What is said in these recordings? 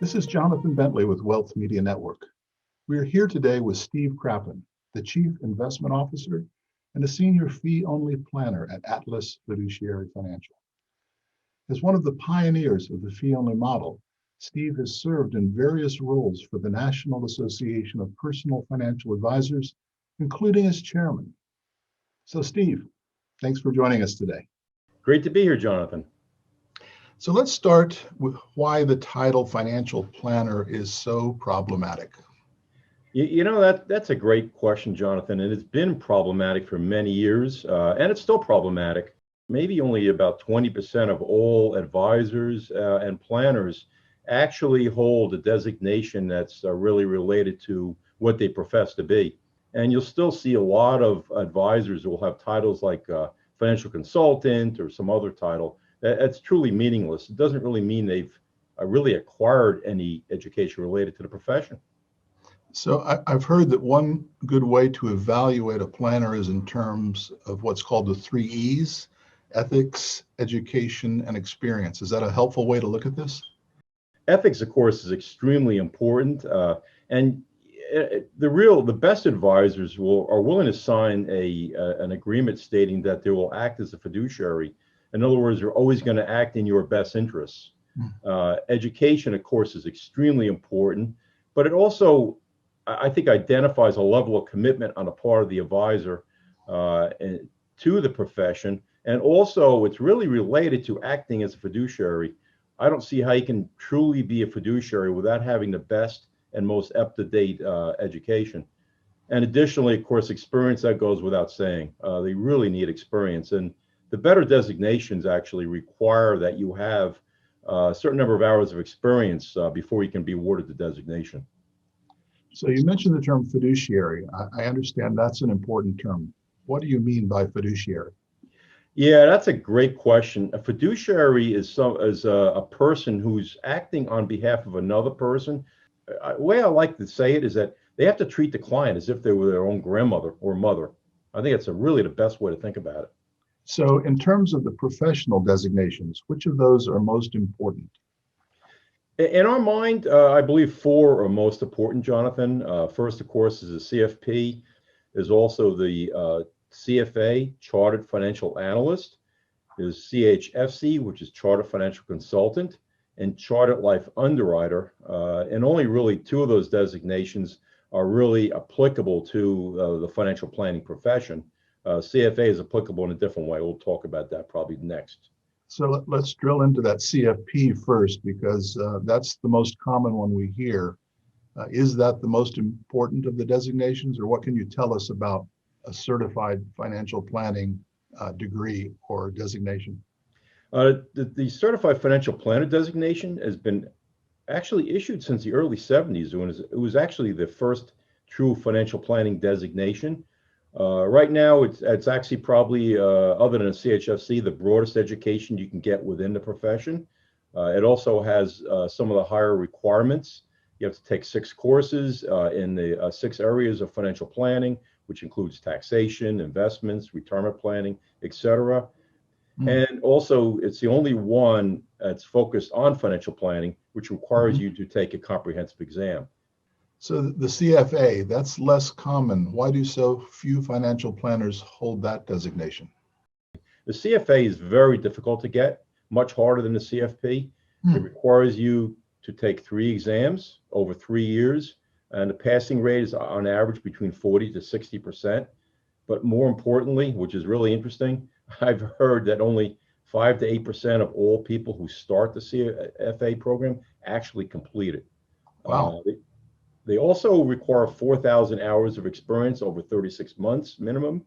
This is Jonathan Bentley with Wealth Media Network. We are here today with Steve Crappen, the Chief Investment Officer and a Senior Fee-Only Planner at Atlas Fiduciary Financial. As one of the pioneers of the fee-only model, Steve has served in various roles for the National Association of Personal Financial Advisors, including as chairman. So Steve, thanks for joining us today. Great to be here, Jonathan. So let's start with why the title financial planner is so problematic. That's a great question, Jonathan, and it's been problematic for many years, and it's still problematic. Maybe only about 20% of all advisors and planners actually hold a designation that's really related to what they profess to be. And you'll still see a lot of advisors who will have titles like financial consultant or some other title. That's truly meaningless. It doesn't really mean they've really acquired any education related to the profession. So I've heard that one good way to evaluate a planner is in terms of what's called the 3 E's: ethics, education, and experience. Is that a helpful way to look at this? Ethics, of course, is extremely important. And the best advisors are willing to sign an agreement stating that they will act as a fiduciary. In other words, they're always going to act in your best interests. Education, of course, is extremely important, but it also, I think, identifies a level of commitment on the part of the advisor to the profession. And also, it's really related to acting as a fiduciary. I don't see how you can truly be a fiduciary without having the best and most up-to-date education. And additionally, of course, experience, that goes without saying. They really need experience. And the better designations actually require that you have a certain number of hours of experience before you can be awarded the designation. So you mentioned the term fiduciary. I understand that's an important term. What do you mean by fiduciary? Yeah, that's a great question. A fiduciary is a person who's acting on behalf of another person. The way I like to say it is that they have to treat the client as if they were their own grandmother or mother. I think it's really the best way to think about it. So in terms of the professional designations, which of those are most important? In our mind, I believe 4 are most important, Jonathan. First, of course, is the CFP. There's also the CFA, Chartered Financial Analyst. There's CHFC, which is Chartered Financial Consultant, and Chartered Life Underwriter. And only really 2 of those designations are really applicable to the financial planning profession. CFA is applicable in a different way. We'll talk about that probably next. So let's drill into that CFP first, because that's the most common one we hear. Is that the most important of the designations, or what can you tell us about a certified financial planning degree or designation? The Certified Financial Planner designation has been actually issued since the early 70s. It was actually the first true financial planning designation. Right now, it's actually probably, other than a CHFC, the broadest education you can get within the profession. It also has some of the higher requirements. You have to take 6 courses in the 6 areas of financial planning, which includes taxation, investments, retirement planning, etc. And also, it's the only one that's focused on financial planning, which requires you to take a comprehensive exam. So the CFA, that's less common. Why do so few financial planners hold that designation? The CFA is very difficult to get, much harder than the CFP. It requires you to take 3 exams over 3 years, and the passing rate is on average between 40 to 60%. But more importantly, which is really interesting, I've heard that only 5 to 8% of all people who start the CFA program actually complete it. Wow. They also require 4,000 hours of experience over 36 months minimum.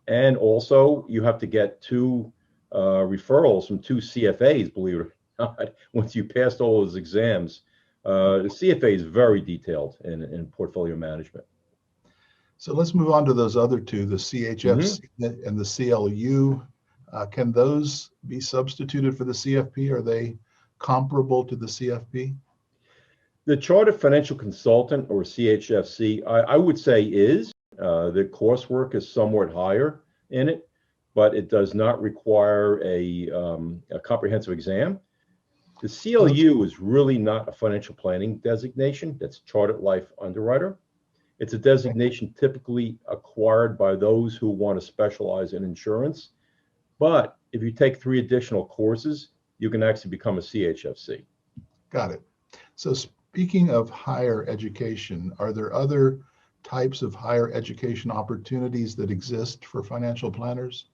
And also you have to get 2 referrals from 2 CFAs, believe it or not, once you passed all those exams. The CFA is very detailed in portfolio management. So let's move on to those other 2, the CHFC and the CLU. Can those be substituted for the CFP? Are they comparable to the CFP? The Chartered Financial Consultant, or CHFC, I would say is. The coursework is somewhat higher in it, but it does not require a comprehensive exam. The CLU is really not a financial planning designation. That's Chartered Life Underwriter. It's a designation typically acquired by those who want to specialize in insurance. But if you take 3 additional courses, you can actually become a CHFC. Got it. So speaking of higher education, are there other types of higher education opportunities that exist for financial planners?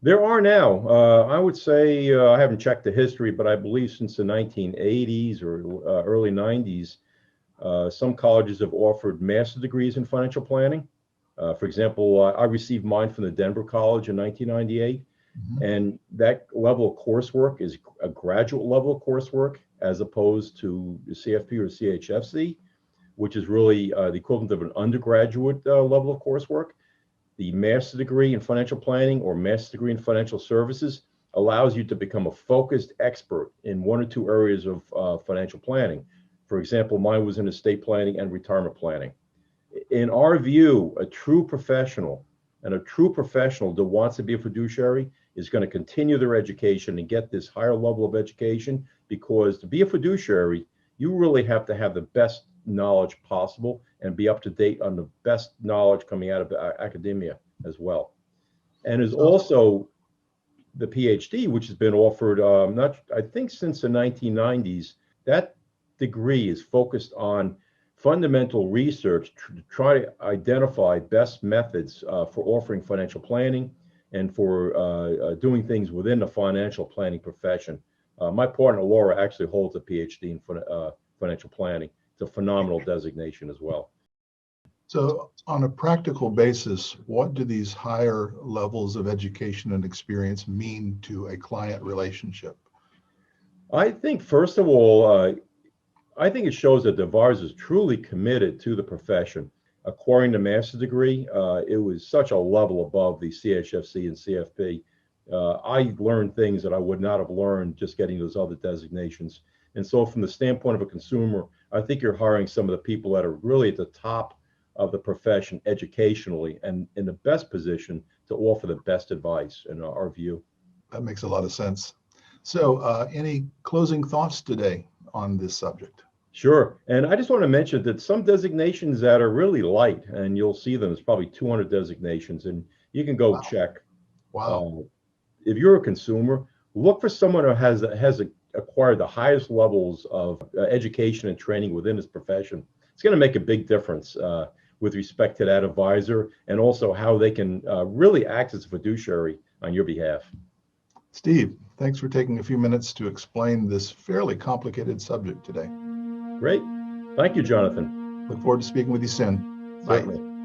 There are now. I would say, I haven't checked the history, but I believe since the 1980s or early 90s, some colleges have offered master's degrees in financial planning. For example, I received mine from the Denver College in 1998, and that level of coursework is a graduate level of coursework as opposed to the CFP or CHFC, which is really the equivalent of an undergraduate level of coursework. The master's degree in financial planning or master's degree in financial services allows you to become a focused expert in 1 or 2 areas of financial planning. For example, mine was in estate planning and retirement planning. In our view, a true professional that wants to be a fiduciary is going to continue their education and get this higher level of education, because to be a fiduciary, you really have to have the best knowledge possible and be up to date on the best knowledge coming out of academia as well. And there's also the PhD, which has been offered, I think since the 1990s. That degree is focused on fundamental research to try to identify best methods for offering financial planning and for doing things within the financial planning profession. My partner, Laura, actually holds a PhD in financial planning. It's a phenomenal designation as well. So on a practical basis, what do these higher levels of education and experience mean to a client relationship? I think, first of all, I think it shows that the advisor is truly committed to the profession. Acquiring the master's degree, it was such a level above the CHFC and CFP. I learned things that I would not have learned just getting those other designations. And so from the standpoint of a consumer, I think you're hiring some of the people that are really at the top of the profession educationally and in the best position to offer the best advice in our view. That makes a lot of sense. So any closing thoughts today on this subject? Sure. And I just want to mention that some designations that are really light, and you'll see them, there's probably 200 designations, and you can go check. Wow. If you're a consumer, look for someone who has acquired the highest levels of education and training within his profession. It's going to make a big difference with respect to that advisor and also how they can really act as a fiduciary on your behalf. Steve, thanks for taking a few minutes to explain this fairly complicated subject today. Great. Thank you, Jonathan. Look forward to speaking with you soon. Bye. Certainly.